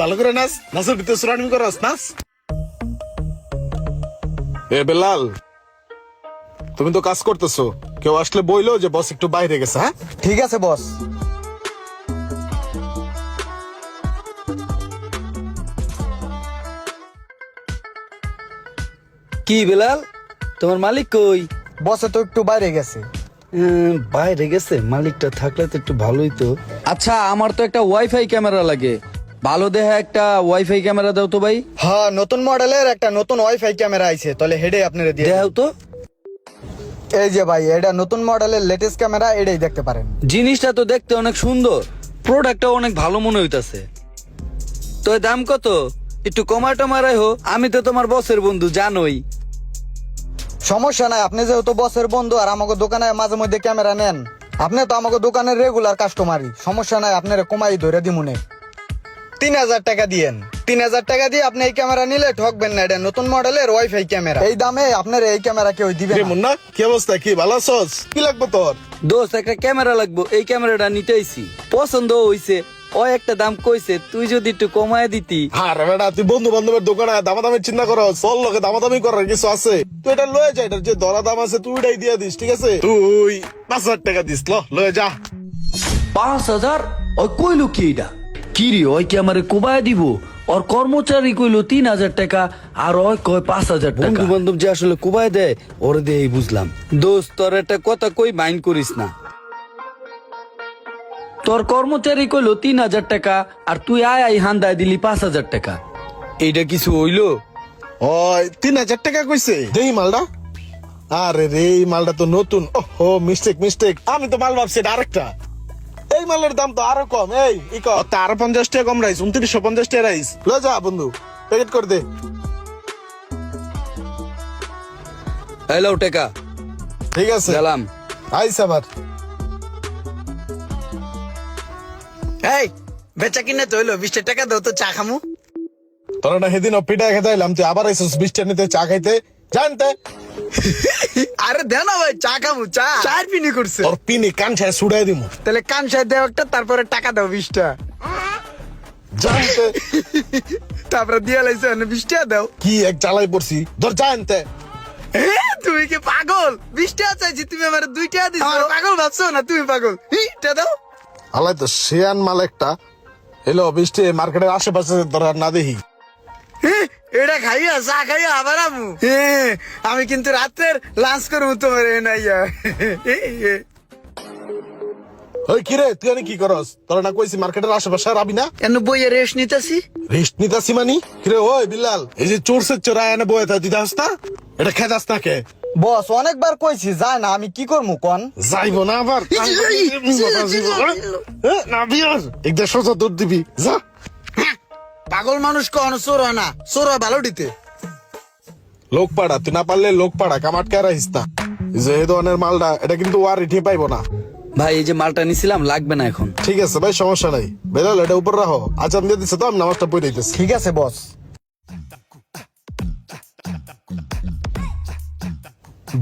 ভালো করে নাচ, নাচের ভিতরে সুরানি করস, নাচ। এ বেলাল, তুমি তো কাজ করতেছো, কেউ আসলে বইলো যে বস একটু বাইরে গেছে। হ্যাঁ, ঠিক আছে বস। কি বেলাল, তোমার মালিক কই? বসে তো একটু বাইরে গেছে। বাইরে গেছে? মালিকটা থাকলে তো একটু ভালোই তো। আচ্ছা, আমার তো একটা ওয়াইফাই ক্যামেরা লাগে, ভালো দেখা একটা ওয়াইফাই ক্যামেরা দাও তো ভাই। হ্যাঁ, নতুন মডেলের একটা নতুন ওয়াইফাই ক্যামেরা আইছে, তাহলে হেডে আপনারা দিয়ে দেখাও তো। এই যে ভাই, এটা নতুন মডেলের লেটেস্ট ক্যামেরা, এটাই দেখতে পারেন। জিনিসটা তো দেখতে অনেক সুন্দর, প্রোডাক্টটা অনেক ভালো মনে হইতাছে। তো এর দাম কত? একটু কমায় টমায় হো, আমি তো তোমার বসের বন্ধু জানোই। সমস্যা নাই, আপনি যেহেতু বসের বন্ধু আর আমাকে দোকানে মাঝে মধ্যে ক্যামেরা নেন, আপনি তো আমাকে দোকানের রেগুলার কাস্টমারই। সমস্যা নাই, আপনারা কমাই ধরে দিমুনে। 3000 টাকা দিয়েন। 3000 টাকা দিয়ে আপনি এই ক্যামেরা নিলে ঠকবেন না। এটা নতুন মডেলের ওয়াইফাই ক্যামেরা, এই দামে আপনার এই ক্যামেরা কেউ দিবে রে না। মুন্না, কি অবস্থা? কি ভালো আছোস? কি লাগবে তোর? দোস্ত, একটা ক্যামেরা লাগবো, এই ক্যামেরাটা নিতে আইছি, পছন্দ হইছে। ও একটা দাম কইছে, তুই যদি একটু কমায় দিতি। আরে বেটা, তুই বন্ধু বান্ধবের দোকানে দামাদামির চিন্তা করো, চল লোকে দামাদামি করার কিছু আছে? তুই এটা লয়ে যা, এটার যে দরা দাম আছে তুই এটাই দিয়ে দিস, ঠিক আছে? তুই 5000 টাকা দিস, লয়ে যা। 5000? ওই কইলো কি এটা? কি রে, ওই কি আমারে কোবায় দিব? ওর কর্মচারী কইলো 3000 টাকা, আর ওই কয় 5000 টাকা। বন্ধু বান্ধব যে আসলে কোবায় দেয়, ওরে দেই বুঝলাম। দোস্ত, তোর একটা কথা কই, মাইন্ড করিস না। তোর কর্মচারী কইলো 3000 টাকা, আর তুই আয় হান্দায় দিলি 5000 টাকা। এইটা কিছু হইলো? ওই 3000 টাকা কইছে, দেই মালটা। আরে রে, এই মালটা তো নতুন। ওহো, মিস্টেক। আমি তো মাল ভাবছি এটা আরেকটা। এই মালের দাম তো আরো কম। এই আরো 50 টাকা কম রাইস, 2950 টাকা রাইস। লো যা বন্ধু, প্যাকেট করে দে। হ্যালো টাকা, ঠিক আছে, গেলাম। আইস আবার। এই বেচা কিনে তো হইলো, 20 টাকা দাও তো চা খামু। তোরা না সেদিন পিঠা খেতে এলাম, তুই আবার আইসিস 20 টাকা নিতে, চা খাইতে জানতে। আরে দেও না ভাই, চা খামু। চার পিনি করছে। তোর পিনি কান ছায় ছুড়াই দিমু তাহলে কান সাহেব দেও একটা, তারপরে টাকা দাও 20টা। জানতে। তারপরে দিয়ে লাইছে 20টা দাও। কি এক চালাই পড়ছি, ধর জানতে। তুমি কি পাগল? 20টা চাইছি, তুমি আমার 2টা দিছো। পাগল ভাবছো না তুমি? পাগল। টা দাও। আলাই তো শেয়ান মাল একটা এলো 20 টাকা মার্কেটের আশেপাশে তোরা না দেখি। এটা খাইয়া চা খাইয়া আবার আমু। আমি কিন্তু রাতের লাঞ্চ করবো তোমার নাইয়া। ওই কিরে, তুই আনি কি করস? তোরা না কইছি মার্কেটের আশেপাশে আর আবি না। এন বইয়ে রেস্ট নিতেছি। রেস্ট নিতাছি মানি? কিরে ওই বিল্লাল, এই যে চোরসের চোরা এনে বয়ে তা দিতে আসতা, এটা খেদাস না কে? বস অনেকবার কইছি যায় না, আমি কি করবো কন? যাইব না আবার না বিয়ার একদম সোজা দৌড় দিবি, যা। পাগল মানুষ কন চোর হয় না, চোর হয় ভালো দিতে। লোক পাড়া, তুই না পারলে লোক পাড়া, কামাটকে রাখিস না। যে এই ধরনের মালটা, এটা কিন্তু আর রিঠে পাইবো না। ভাই, এই যে মালটা নিছিলাম, লাগবে না এখন। ঠিক আছে ভাই, সমস্যা নাই। বেলাল, এটা উপর রাখো, আজান দিয়ে দিচ্ছে তো, আমি নামাজটা পড়ে দিতেছি। ঠিক আছে বস।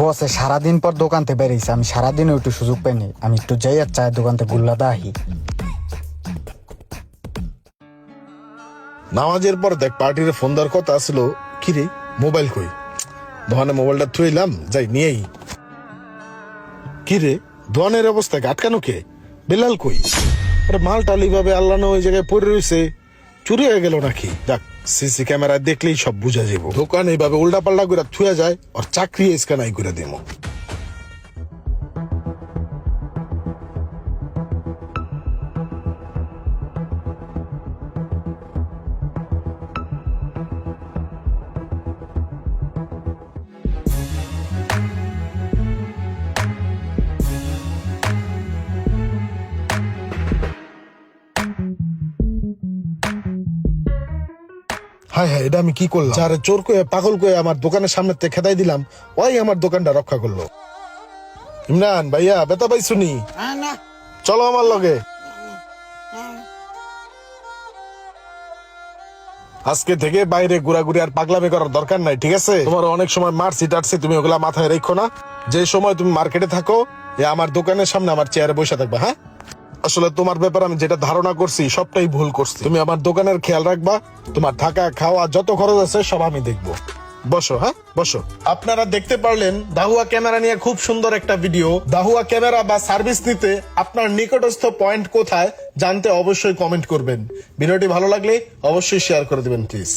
বসে সারাদিন পর দোকানতে বেরিয়েছে, আমি সারাদিনও একটু সুযোগ পাইনি। আমি একটু যাই আর চায়ের দোকানতে গুল্লাদা আহি। নামাজের পর দেখ পার্টির ফোন দেওয়ার কথা আসছিল। কি রে, মোবাইল কই? দোকানে মোবাইলটা থুইলাম, যাই নিয়েই। কি রে, দোকানের অবস্থা আটকানো কে? বেলাল কই? আরে মালটা এইভাবে আল্লাহ না ওই জায়গায় পড়ে রয়েছে, চুরি হয়ে গেল নাকি? দেখ, সিসি ক্যামেরায় দেখলেই সব বুঝা যাবো। দোকান এইভাবে উল্টা পাল্টা করে থুয়া যায়, আর চাকরি স্ক্যানাই করে দেবো। হায় হায়, এটা আমি কি করলাম? যারে চোর কয়ে পাগল কয়ে আমার দোকানের সামনে থেকে খেদাই দিলাম, ওই আমার দোকানটা রক্ষা করলো। ইমরান ভাইয়া, বেতা পাই শুনি, চলো আমার লগে। আজকে থেকে বাইরে ঘোরাঘুরি আর পাগলামি করার দরকার নাই, ঠিক আছে? তোমার অনেক সময় মারছি টাটছি, তুমি ওগুলা মাথায় রেখো না। যে সময় তুমি মার্কেটে থাকো, আমার দোকানের সামনে আমার চেয়ারে বসে থাকবে। হ্যাঁ, আসলে তোমার ব্যাপারে আমি যেটা ধারণা করছি সবটাই ভুল করছি। তুমি আমার দোকানের খেয়াল রাখবা, তোমার থাকা খাওয়া যত খরচ আছে সব আমি দেখবো। বসো, হ্যাঁ বসো। আপনারা দেখতে পারলেন দাহুয়া ক্যামেরা নিয়ে খুব সুন্দর একটা ভিডিও। দাহুয়া ক্যামেরা বা সার্ভিস নিতে আপনার নিকটস্থ পয়েন্ট কোথায় জানতে অবশ্যই কমেন্ট করবেন। ভিডিওটি ভালো লাগলে অবশ্যই শেয়ার করে দিবেন প্লিজ।